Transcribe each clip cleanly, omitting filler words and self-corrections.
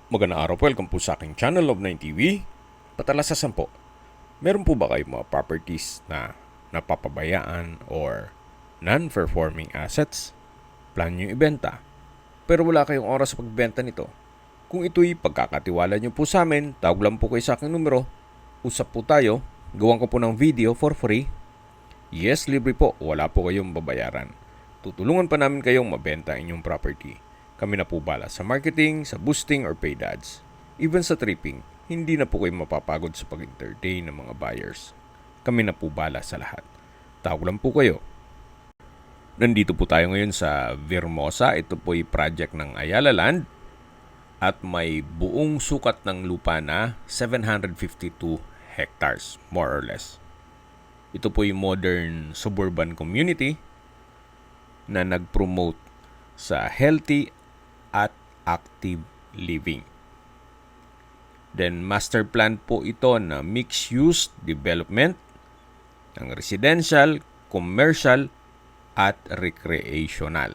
Magandang araw po, welcome po sa aking channel of 9TV. Patalasasan po, meron po ba kayong mga properties na napapabayaan or non-performing assets? Plan nyo ibenta, pero wala kayong oras sa pagbenta nito. Kung ito'y pagkakatiwala nyo po sa amin, tawag lang po kayo sa aking numero, usap po tayo, gawan ko po ng video for free. Yes, libre po, wala po kayong babayaran. Tutulungan pa namin kayong mabenta inyong property. Kami na po bala sa marketing, sa boosting or paid ads. Even sa tripping, hindi na po kayo mapapagod sa pag-entertain ng mga buyers. Kami na po bala sa lahat. Tawag lang po kayo. Nandito po tayo ngayon sa Vermosa. Ito po ay project ng Ayala Land at may buong sukat ng lupa na 752 hectares, more or less. Ito po yung modern suburban community na nag-promote sa healthy at active living. Then master plan po ito na mixed-use development ng residential, commercial at recreational.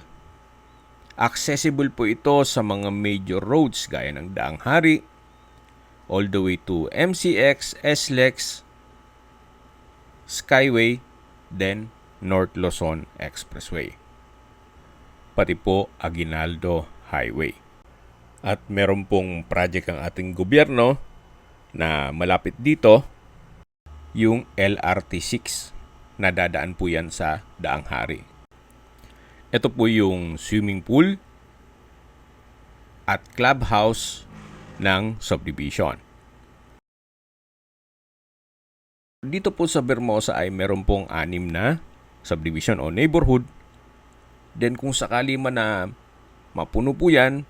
Accessible po ito sa mga major roads gaya ng Daang Hari all the way to MCX, SLEX, Skyway, then North Luzon Expressway. Pati po Aguinaldo Highway. At meron pong project ang ating gobyerno na malapit dito, yung LRT6 na dadaan po yan sa Daang Hari. Ito po yung swimming pool at clubhouse ng subdivision. Dito po sa Vermosa ay meron pong 6 na subdivision o neighborhood. Then kung sakali man na mapuno po yan,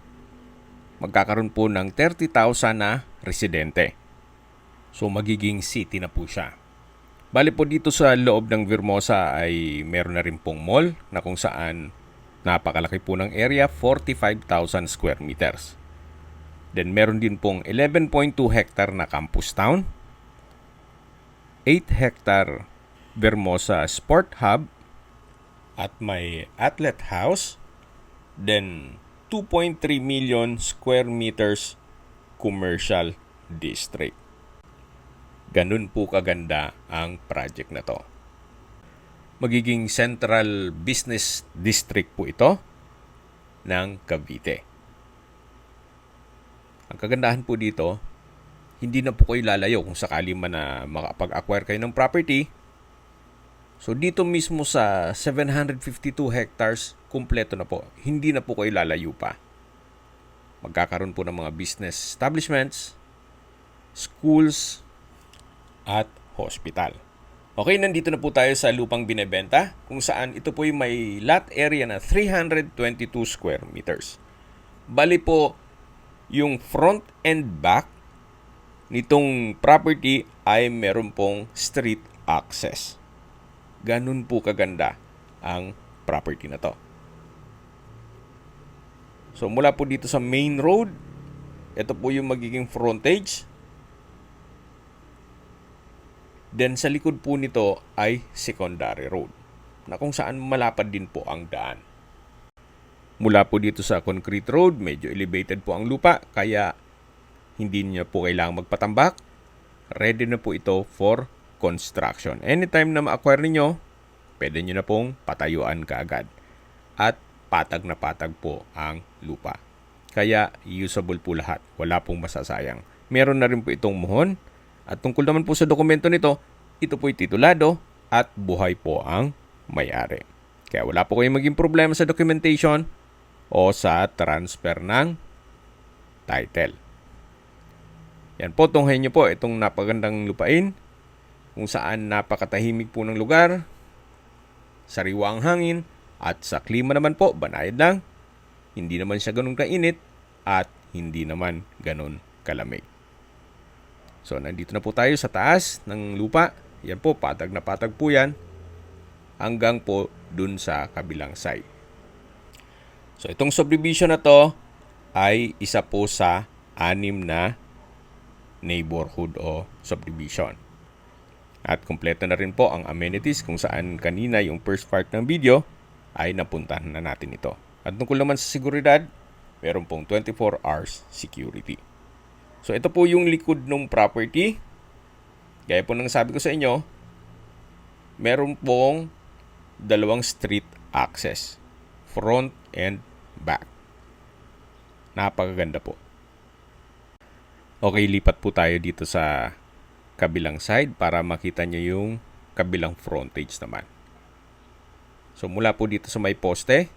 magkakaroon po ng 30,000 na residente. So magiging city na po siya. Bali po dito sa loob ng Vermosa ay meron na rin pong mall na kung saan napakalaki po ng area, 45,000 square meters. Then meron din pong 11.2 hectare na campus town, 8 hectare Vermosa Sport Hub, at may athlete house, then 2.3 million square meters commercial district. Ganun po kaganda ang project na to. Magiging central business district po ito ng Cavite. Ang kagandahan po dito, hindi na po kayo lalayo kung sakali man na makapag-acquire kayo ng property. So dito mismo sa 752 hectares, kumpleto na po. Hindi na po kayo lalayo pa. Magkakaroon po ng mga business establishments, schools, at hospital. Okay, nandito na po tayo sa lupang binebenta kung saan ito po yung may lot area na 322 square meters. Bali po, yung front and back nitong property ay meron pong street access. Ganun po kaganda ang property na to. So mula po dito sa main road, ito po yung magiging frontage. Then sa likod po nito ay secondary road na kung saan malapad din po ang daan. Mula po dito sa concrete road, medyo elevated po ang lupa kaya hindi niya po kailangang magpatambak. Ready na po ito for construction. Anytime na ma-acquire ninyo, pwede nyo na pong patayuan kaagad. At patag na patag po ang lupa. Kaya usable po lahat. Wala pong masasayang. Meron na rin po itong muhon. At tungkol naman po sa dokumento nito, ito po'y titulado at buhay po ang may-ari. Kaya wala po kayong maging problema sa documentation o sa transfer ng title. Yan po, tunghayin nyo po itong napagandang lupain kung saan napakatahimik po ng lugar, sariwa ang hangin, at sa klima naman po, banayad lang. Hindi naman siya ganun kainit at hindi naman ganun kalamig. So, nandito na po tayo sa taas ng lupa. Yan po, patag na patag po yan hanggang po dun sa kabilang side. So, itong subdivision na to ay isa po sa 6 na neighborhood o subdivision. At kumpleto na rin po ang amenities kung saan kanina yung first part ng video ay napuntahan na natin ito. At tungkol naman sa seguridad, meron pong 24 hours security. So ito po yung likod ng property. Gaya po ng sabi ko sa inyo, meron pong dalawang street access, front and back. Napakaganda po. Okay, lipat po tayo dito sa kabilang side para makita nyo yung kabilang frontage naman. So mula po dito sa may poste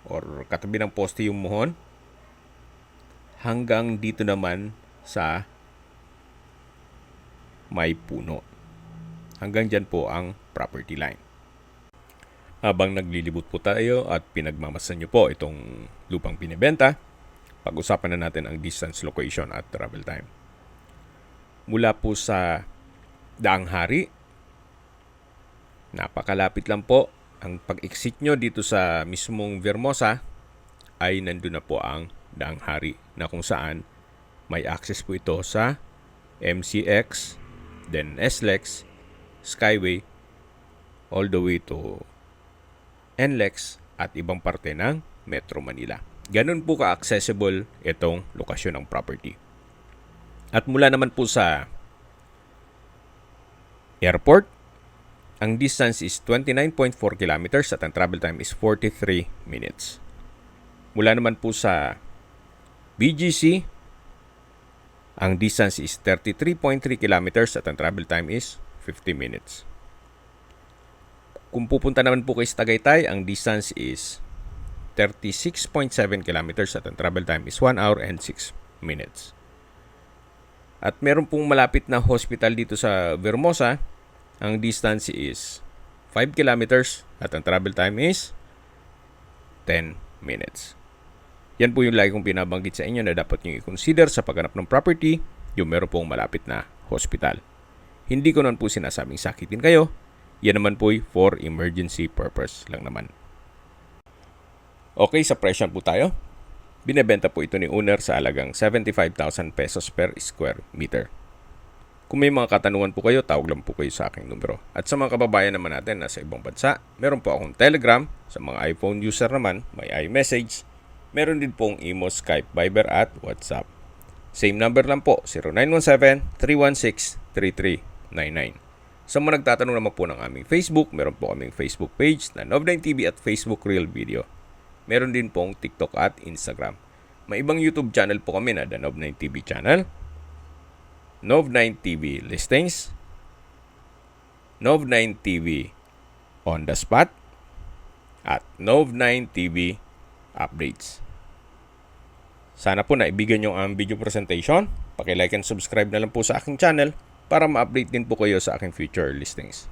or katabi ng poste yung muhon hanggang dito naman sa may puno. Hanggang dyan po ang property line. Habang naglilibot po tayo at pinagmamasan nyo po itong lupang binibenta, pag-usapan na natin ang distance, location at travel time. Mula po sa Daang Hari, napakalapit lang po. Ang pag-exit nyo dito sa mismong Vermosa ay nandun na po ang Daang Hari na kung saan may access po ito sa MCX, then SLEX, Skyway, all the way to NLEX at ibang parte ng Metro Manila. Ganun po ka-accessible itong lokasyon ng property. At mula naman po sa airport, ang distance is 29.4 kilometers at ang travel time is 43 minutes. Mula naman po sa BGC, ang distance is 33.3 kilometers at ang travel time is 50 minutes. Kung pupunta naman po kayo sa Tagaytay, ang distance is 36.7 kilometers at ang travel time is 1 hour and 6 minutes. At meron pong malapit na hospital dito sa Vermosa. Ang distance is 5 kilometers at ang travel time is 10 minutes. Yan po yung lagi kong pinabanggit sa inyo na dapat nyo i-consider sa paghanap ng property, yung meron pong malapit na hospital. Hindi ko naman po sinasabing sakitin kayo. Yan naman po for emergency purpose lang naman. Okay, sa presyo po tayo. Binebenta po ito ni owner sa halagang 75,000 pesos per square meter. Kung may mga katanungan po kayo, tawag lang po kayo sa aking numero. At sa mga kababayan naman natin na sa ibang bansa, meron po akong Telegram. Sa mga iPhone user naman, may iMessage. Meron din pong Imo, Skype, Viber at WhatsApp. Same number lang po, 0917-316-3399. Sa mga nagtatanong naman po ng aming Facebook, meron po kaming Facebook page na Nov9TV at Facebook Real Video. Meron din pong TikTok at Instagram. May ibang YouTube channel po kami na The Nov9TV channel, Nov9TV Listings, Nov9TV On The Spot, at Nov9TV Updates. Sana po naibigan nyo ang video presentation. Paki-like and subscribe na lang po sa aking channel para ma-update din po kayo sa aking future listings.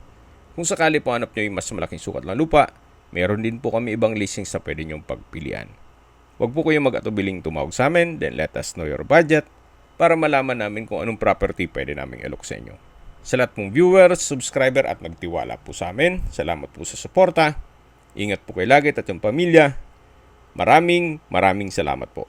Kung sakali po hanap nyo yung mas malaking sukat ng lupa, meron din po kami ibang listings na pwede nyong pagpilian. Huwag po kayong mag-atubiling tumawag sa amin, then let us know your budget para malaman namin kung anong property pwede naming ilok sa inyo. Sa lahat pong viewers, subscriber at nagtiwala po sa amin, salamat po sa suporta. Ingat po kayo lagi at yung pamilya. Maraming salamat po.